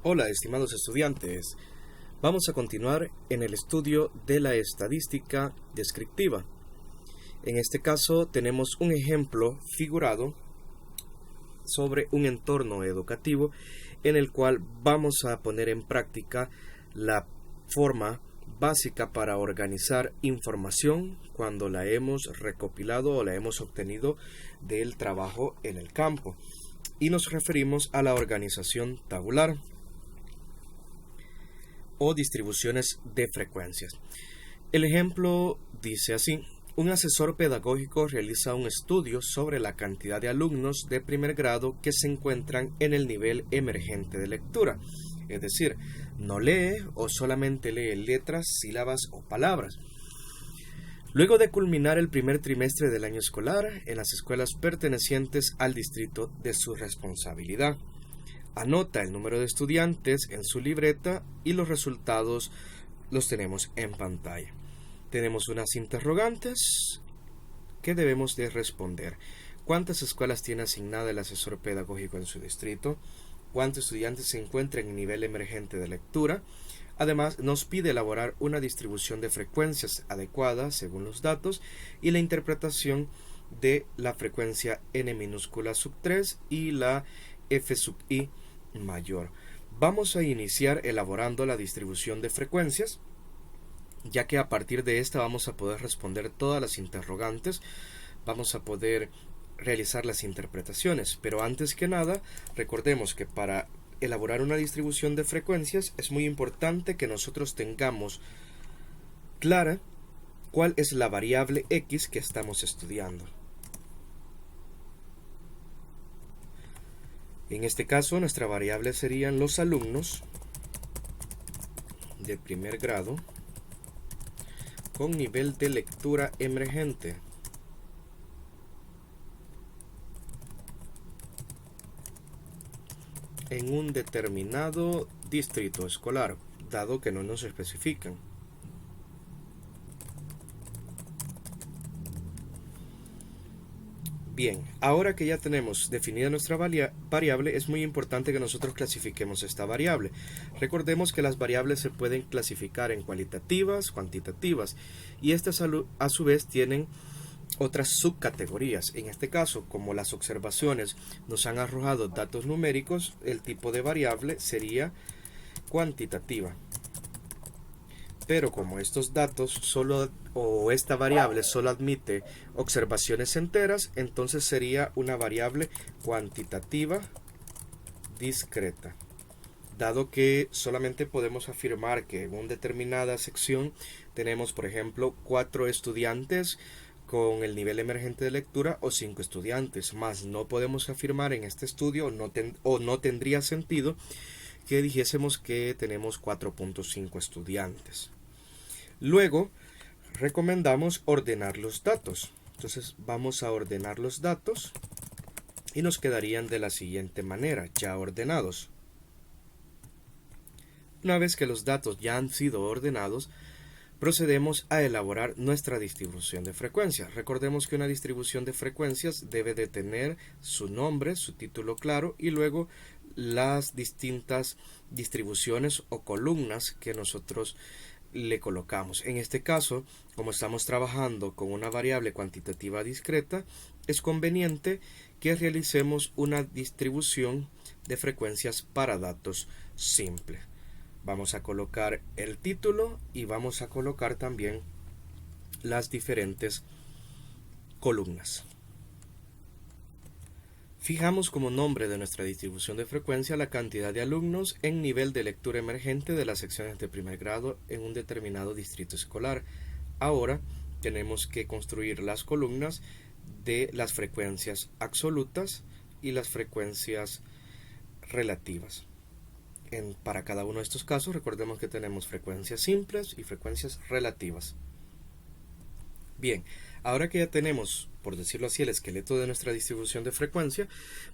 Hola, estimados estudiantes. Vamos a continuar en el estudio de la estadística descriptiva. En este caso tenemos un ejemplo figurado sobre un entorno educativo en el cual vamos a poner en práctica la forma básica para organizar información cuando la hemos recopilado o la hemos obtenido del trabajo en el campo. Y nos referimos a la organización tabular o distribuciones de frecuencias. El ejemplo dice así: un asesor pedagógico realiza un estudio sobre la cantidad de alumnos de primer grado que se encuentran en el nivel emergente de lectura, es decir, no lee o solamente lee letras, sílabas o palabras. Luego de culminar el primer trimestre del año escolar en las escuelas pertenecientes al distrito de su responsabilidad. Anota el número de estudiantes en su libreta y los resultados los tenemos en pantalla. Tenemos unas interrogantes que debemos de responder. ¿Cuántas escuelas tiene asignada el asesor pedagógico en su distrito? ¿Cuántos estudiantes se encuentran en nivel emergente de lectura? Además, nos pide elaborar una distribución de frecuencias adecuada según los datos y la interpretación de la frecuencia n minúscula sub 3 y la f sub i mayor. Vamos a iniciar elaborando la distribución de frecuencias, ya que a partir de esta vamos a poder responder todas las interrogantes, vamos a poder realizar las interpretaciones. Pero antes que nada, recordemos que para elaborar una distribución de frecuencias es muy importante que nosotros tengamos clara cuál es la variable X que estamos estudiando. En este caso, nuestra variable serían los alumnos de primer grado con nivel de lectura emergente. En un determinado distrito escolar, dado que no nos especifican. Bien, ahora que ya tenemos definida nuestra variable, es muy importante que nosotros clasifiquemos esta variable. Recordemos que las variables se pueden clasificar en cualitativas, cuantitativas, y estas a su vez tienen otras subcategorías. En este caso, como las observaciones nos han arrojado datos numéricos, el tipo de variable sería cuantitativa. Pero como estos datos esta variable solo admite observaciones enteras, entonces sería una variable cuantitativa discreta. Dado que solamente podemos afirmar que en una determinada sección tenemos, por ejemplo, 4 estudiantes con el nivel emergente de lectura o 5 estudiantes, más no podemos afirmar en este estudio o no tendría sentido que dijésemos que tenemos 4.5 estudiantes. Luego, recomendamos ordenar los datos. Entonces, vamos a ordenar los datos y nos quedarían de la siguiente manera, ya ordenados. Una vez que los datos ya han sido ordenados, procedemos a elaborar nuestra distribución de frecuencias. Recordemos que una distribución de frecuencias debe de tener su nombre, su título claro y luego las distintas distribuciones o columnas que nosotros le colocamos. En este caso, como estamos trabajando con una variable cuantitativa discreta, es conveniente que realicemos una distribución de frecuencias para datos simples. Vamos a colocar el título y vamos a colocar también las diferentes columnas. Fijamos como nombre de nuestra distribución de frecuencia la cantidad de alumnos en nivel de lectura emergente de las secciones de primer grado en un determinado distrito escolar. Ahora tenemos que construir las columnas de las frecuencias absolutas y las frecuencias relativas. Para cada uno de estos casos, recordemos que tenemos frecuencias simples y frecuencias relativas. Bien, ahora que ya tenemos, por decirlo así, el esqueleto de nuestra distribución de frecuencia,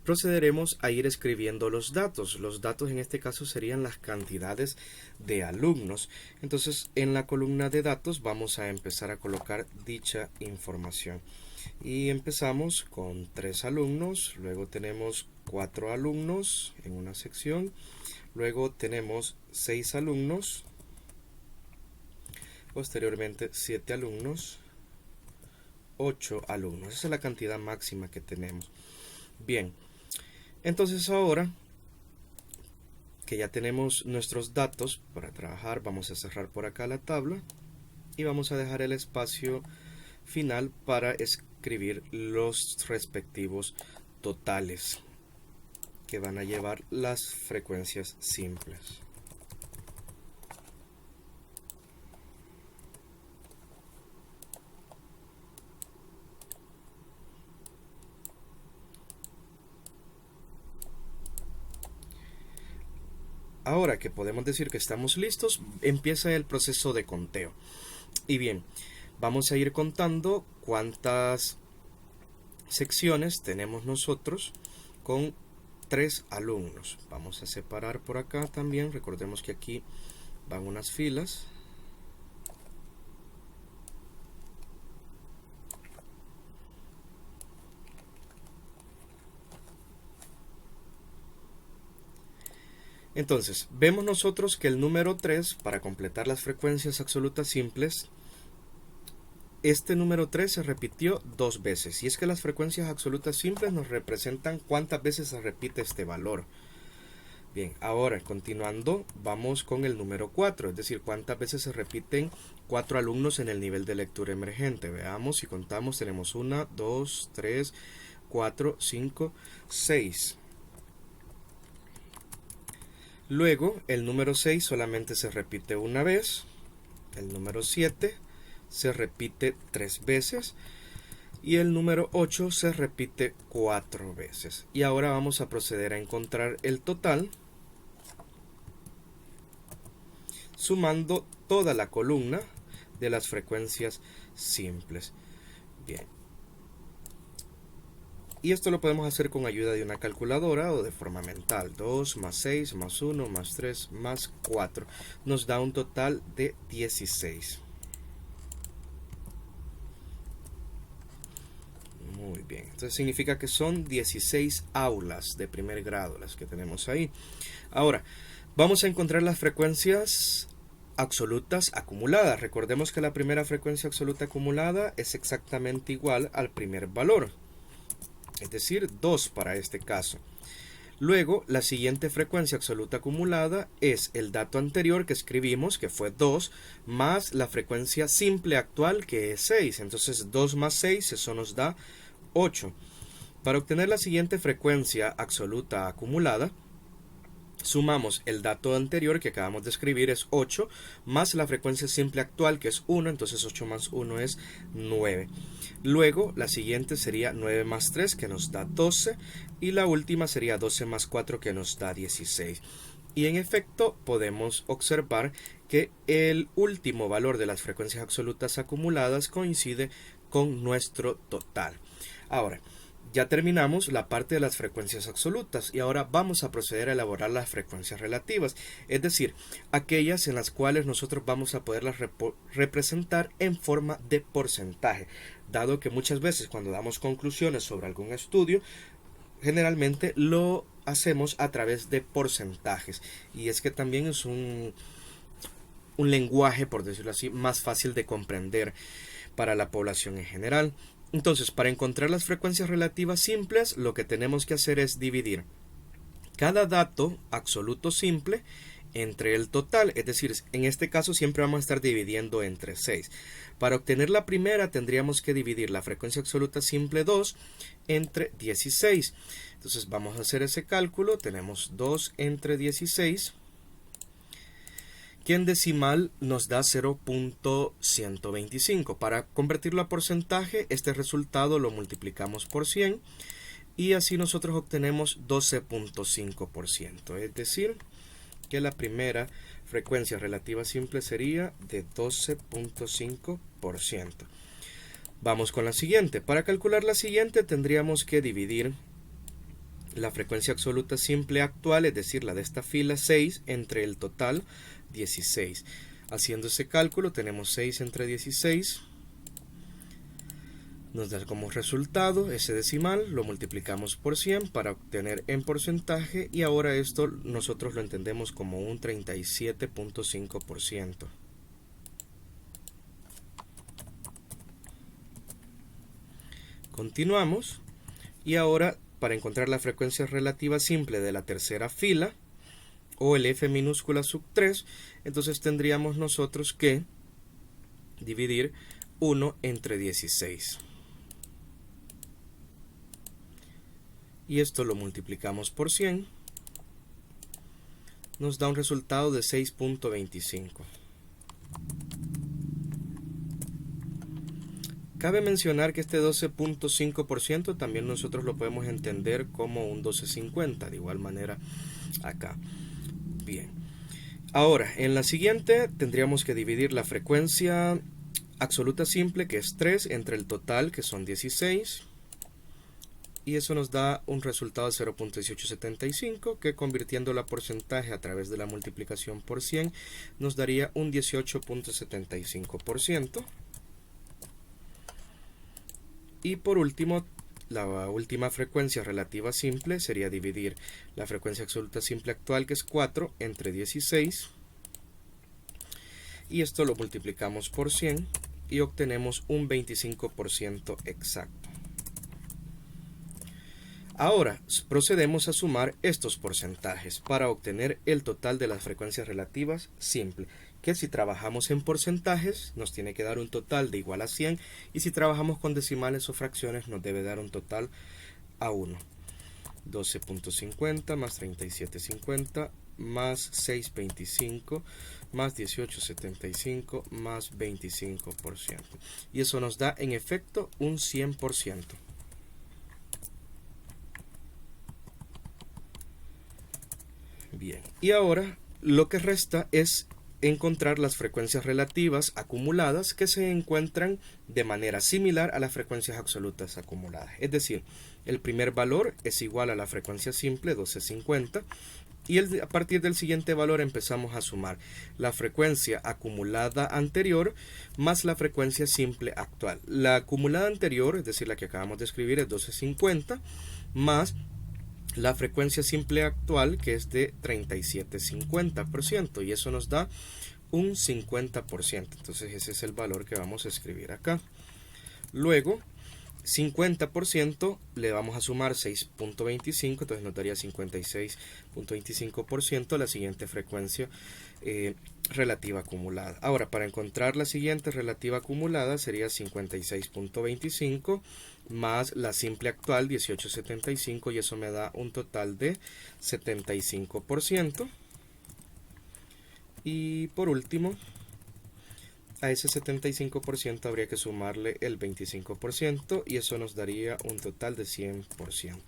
procederemos a ir escribiendo los datos. Los datos en este caso serían las cantidades de alumnos. Entonces, en la columna de datos vamos a empezar a colocar dicha información. Y empezamos con 3 alumnos, luego tenemos 4 alumnos en una sección, luego tenemos 6 alumnos, posteriormente 7 alumnos, 8 alumnos. Esa es la cantidad máxima que tenemos. Bien, entonces ahora que ya tenemos nuestros datos para trabajar, vamos a cerrar por acá la tabla y vamos a dejar el espacio final para escribir los respectivos totales que van a llevar las frecuencias simples. Ahora que podemos decir que estamos listos, empieza el proceso de conteo. Y bien, vamos a ir contando cuántas secciones tenemos nosotros con 3 alumnos. Vamos a separar por acá también. Recordemos que aquí van unas filas. Entonces, vemos nosotros que el número 3, para completar las frecuencias absolutas simples, este número 3 se repitió 2 veces. Y es que las frecuencias absolutas simples nos representan cuántas veces se repite este valor. Bien, ahora continuando, vamos con el número 4, es decir, cuántas veces se repiten 4 alumnos en el nivel de lectura emergente. Veamos, si contamos, tenemos 1, 2, 3, 4, 5, 6. Luego, el número 6 solamente se repite una vez. El número 7 se repite 3 veces. Y el número 8 se repite 4 veces. Y ahora vamos a proceder a encontrar el total, sumando toda la columna de las frecuencias simples. Bien. Y esto lo podemos hacer con ayuda de una calculadora o de forma mental. 2 más 6 más 1 más 3 más 4 nos da un total de 16. Muy bien, entonces significa que son 16 aulas de primer grado las que tenemos ahí. Ahora, vamos a encontrar las frecuencias absolutas acumuladas. Recordemos que la primera frecuencia absoluta acumulada es exactamente igual al primer valor, es decir, 2 para este caso. Luego, la siguiente frecuencia absoluta acumulada es el dato anterior que escribimos, que fue 2, más la frecuencia simple actual, que es 6. Entonces, 2 más 6, eso nos da 8. Para obtener la siguiente frecuencia absoluta acumulada, sumamos el dato anterior que acabamos de escribir, es 8, más la frecuencia simple actual, que es 1, entonces 8 más 1 es 9. Luego, la siguiente sería 9 más 3, que nos da 12, y la última sería 12 más 4, que nos da 16. Y en efecto, podemos observar que el último valor de las frecuencias absolutas acumuladas coincide con nuestro total. Ahora, ya terminamos la parte de las frecuencias absolutas y ahora vamos a proceder a elaborar las frecuencias relativas, es decir, aquellas en las cuales nosotros vamos a poderlas representar en forma de porcentaje, dado que muchas veces cuando damos conclusiones sobre algún estudio, generalmente lo hacemos a través de porcentajes, y es que también es un lenguaje, por decirlo así, más fácil de comprender para la población en general. Entonces, para encontrar las frecuencias relativas simples, lo que tenemos que hacer es dividir cada dato absoluto simple entre el total, es decir, en este caso siempre vamos a estar dividiendo entre 6. Para obtener la primera tendríamos que dividir la frecuencia absoluta simple 2 entre 16. Entonces vamos a hacer ese cálculo, tenemos 2 entre 16, que en decimal nos da 0.125. Para convertirlo a porcentaje, este resultado lo multiplicamos por 100 y así nosotros obtenemos 12.5%. Es decir, que la primera frecuencia relativa simple sería de 12.5%. Vamos con la siguiente. Para calcular la siguiente tendríamos que dividir la frecuencia absoluta simple actual, es decir, la de esta fila 6, entre el total 16. Haciendo ese cálculo tenemos 6 entre 16, Nos da como resultado ese decimal, lo multiplicamos por 100 para obtener en porcentaje y ahora esto nosotros lo entendemos como un 37.5%. Continuamos y ahora para encontrar la frecuencia relativa simple de la tercera fila o el f minúscula sub 3, entonces tendríamos nosotros que dividir 1 entre 16. Y esto lo multiplicamos por 100, nos da un resultado de 6.25. Cabe mencionar que este 12.5% también nosotros lo podemos entender como un 1250, de igual manera acá. Bien, ahora en la siguiente tendríamos que dividir la frecuencia absoluta simple, que es 3, entre el total, que son 16, y eso nos da un resultado de 0.1875, que convirtiéndolo a porcentaje a través de la multiplicación por 100 nos daría un 18.75%. Y por último, la última frecuencia relativa simple sería dividir la frecuencia absoluta simple actual, que es 4, entre 16, y esto lo multiplicamos por 100 y obtenemos un 25% exacto. Ahora procedemos a sumar estos porcentajes para obtener el total de las frecuencias relativas simple, que si trabajamos en porcentajes nos tiene que dar un total de igual a 100, y si trabajamos con decimales o fracciones nos debe dar un total a 1. 12.50 más 37.50 más 6.25 más 18.75 más 25%. Y eso nos da en efecto un 100%. Bien, y ahora lo que resta es encontrar las frecuencias relativas acumuladas que se encuentran de manera similar a las frecuencias absolutas acumuladas. Es decir, el primer valor es igual a la frecuencia simple 1250 y a partir del siguiente valor empezamos a sumar la frecuencia acumulada anterior más la frecuencia simple actual. La acumulada anterior, es decir, la que acabamos de escribir, es 1250 más la frecuencia simple actual, que es de 37,50%, y eso nos da un 50%. Entonces ese es el valor que vamos a escribir acá. Luego 50% le vamos a sumar 6.25, entonces nos daría 56.25% la siguiente frecuencia relativa acumulada. Ahora, para encontrar la siguiente relativa acumulada sería 56.25 más la simple actual 18.75, y eso me da un total de 75%. Y por último, a ese 75% habría que sumarle el 25% y eso nos daría un total de 100%.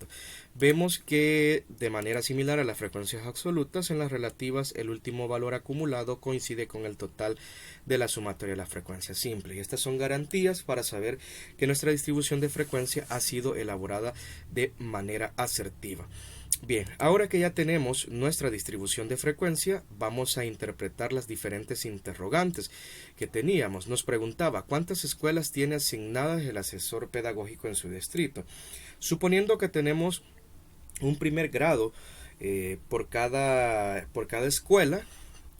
Vemos que de manera similar a las frecuencias absolutas, en las relativas el último valor acumulado coincide con el total de la sumatoria de la frecuencia simple. Y estas son garantías para saber que nuestra distribución de frecuencia ha sido elaborada de manera asertiva. Bien, ahora que ya tenemos nuestra distribución de frecuencia, vamos a interpretar las diferentes interrogantes que teníamos. Nos preguntaba cuántas escuelas tiene asignadas el asesor pedagógico en su distrito. Suponiendo que tenemos un primer grado por cada escuela,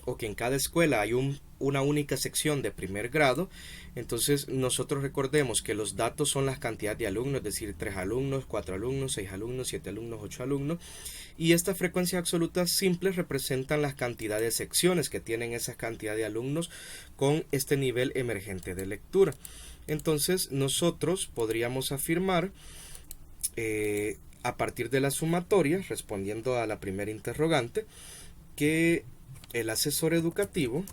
o que en cada escuela hay una única sección de primer grado, entonces nosotros recordemos que los datos son las cantidades de alumnos, es decir, 3 alumnos, 4 alumnos, 6 alumnos, 7 alumnos, 8 alumnos, y estas frecuencias absolutas simples representan las cantidades de secciones que tienen esa cantidad de alumnos con este nivel emergente de lectura. Entonces nosotros podríamos afirmar a partir de la sumatoria, respondiendo a la primera interrogante, que el asesor educativo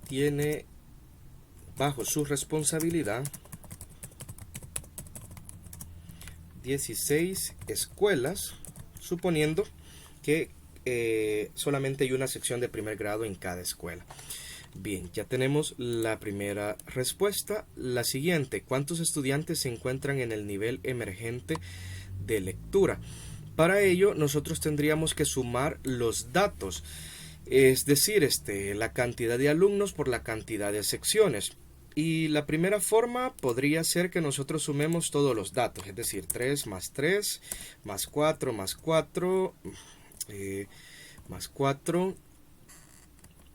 tiene bajo su responsabilidad 16 escuelas, suponiendo que solamente hay una sección de primer grado en cada escuela. Bien, ya tenemos la primera respuesta. La siguiente, ¿cuántos estudiantes se encuentran en el nivel emergente de lectura? Para ello nosotros tendríamos que sumar los datos es decir, la cantidad de alumnos por la cantidad de secciones. Y la primera forma podría ser que nosotros sumemos todos los datos, es decir, 3 más 4 más 4 más 4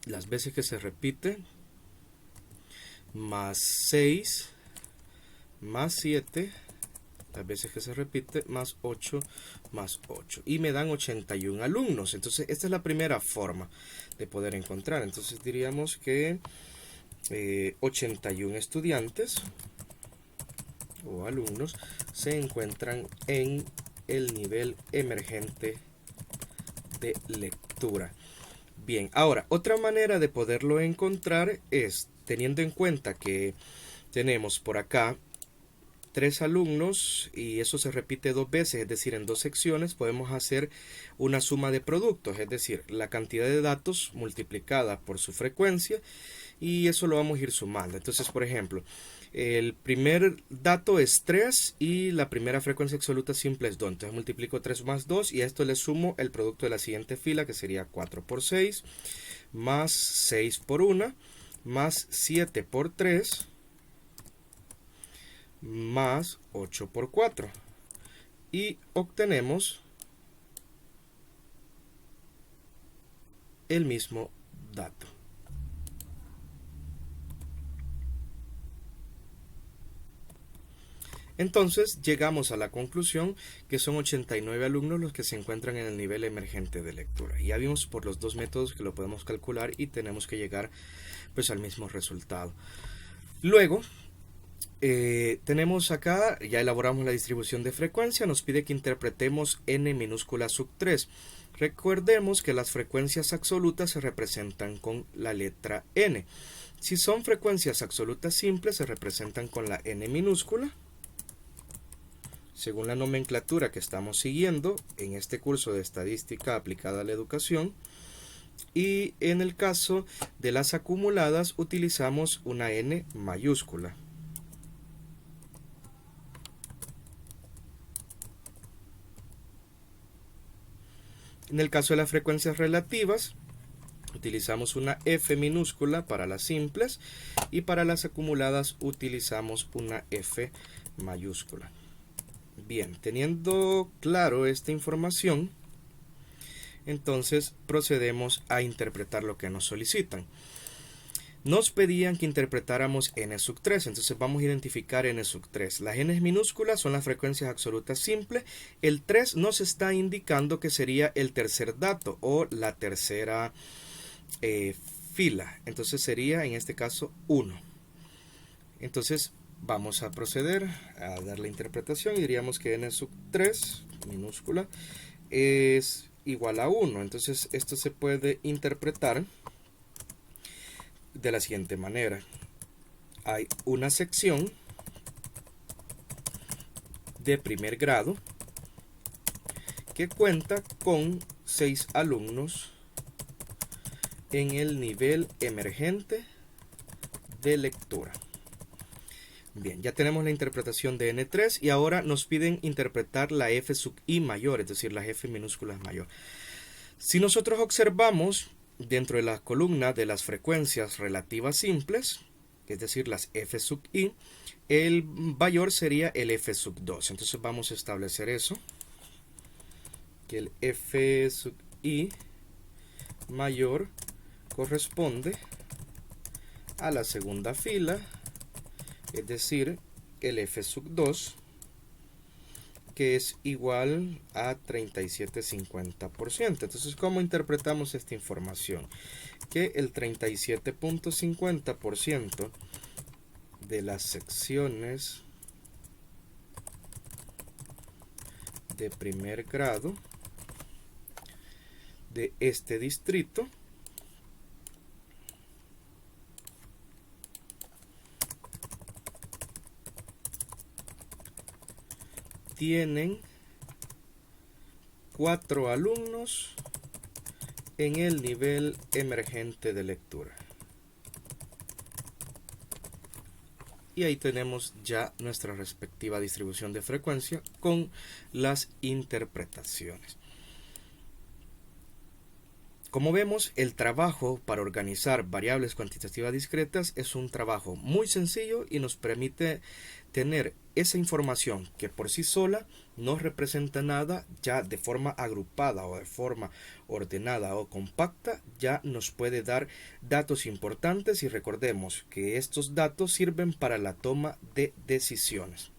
las veces que se repite, más 6 más 7 las veces que se repite, más 8 más 8. Y me dan 81 alumnos. Entonces, esta es la primera forma de poder encontrar. Entonces, diríamos que 81 estudiantes o alumnos se encuentran en el nivel emergente de lectura. Bien, ahora, otra manera de poderlo encontrar es teniendo en cuenta que tenemos por acá 3 alumnos y eso se repite 2 veces, es decir, en 2 secciones podemos hacer una suma de productos, es decir, la cantidad de datos multiplicada por su frecuencia, y eso lo vamos a ir sumando. Entonces, por ejemplo, el primer dato es 3 y la primera frecuencia absoluta simple es 2. Entonces multiplico 3 más 2 y a esto le sumo el producto de la siguiente fila, que sería 4 por 6 más 6 por 1 más 7 por 3 más 8 por 4 y obtenemos el mismo dato. Entonces llegamos a la conclusión que son 89 alumnos los que se encuentran en el nivel emergente de lectura. Ya vimos por los dos métodos que lo podemos calcular y tenemos que llegar pues al mismo resultado. Luego tenemos acá, ya elaboramos la distribución de frecuencia, nos pide que interpretemos n minúscula sub 3. Recordemos que las frecuencias absolutas se representan con la letra n. Si son frecuencias absolutas simples, se representan con la n minúscula, según la nomenclatura que estamos siguiendo en este curso de estadística aplicada a la educación. Y en el caso de las acumuladas utilizamos una n mayúscula. En el caso de las frecuencias relativas, utilizamos una F minúscula para las simples y para las acumuladas utilizamos una F mayúscula. Bien, teniendo claro esta información, entonces procedemos a interpretar lo que nos solicitan. Nos pedían que interpretáramos n sub 3, entonces vamos a identificar n sub 3. Las n minúsculas son las frecuencias absolutas simples. El 3 nos está indicando que sería el tercer dato o la tercera fila. Entonces sería en este caso 1. Entonces vamos a proceder a dar la interpretación y diríamos que n sub 3 minúscula es igual a 1. Entonces esto se puede interpretar de la siguiente manera. Hay una sección de primer grado que cuenta con 6 alumnos en el nivel emergente de lectura. Bien, ya tenemos la interpretación de N3 y ahora nos piden interpretar la F sub I mayor, es decir, la F minúscula mayor. Si nosotros observamos dentro de la columna de las frecuencias relativas simples, es decir, las F sub I, el mayor sería el F sub 2. Entonces vamos a establecer eso, que el F sub I mayor corresponde a la segunda fila, es decir, el F sub 2, que es igual a 37,50%. Entonces, ¿cómo interpretamos esta información? Que el 37,50% de las secciones de primer grado de este distrito tienen 4 alumnos en el nivel emergente de lectura. Y ahí tenemos ya nuestra respectiva distribución de frecuencia con las interpretaciones. Como vemos, el trabajo para organizar variables cuantitativas discretas es un trabajo muy sencillo y nos permite tener esa información que por sí sola no representa nada, ya de forma agrupada o de forma ordenada o compacta, ya nos puede dar datos importantes, y recordemos que estos datos sirven para la toma de decisiones.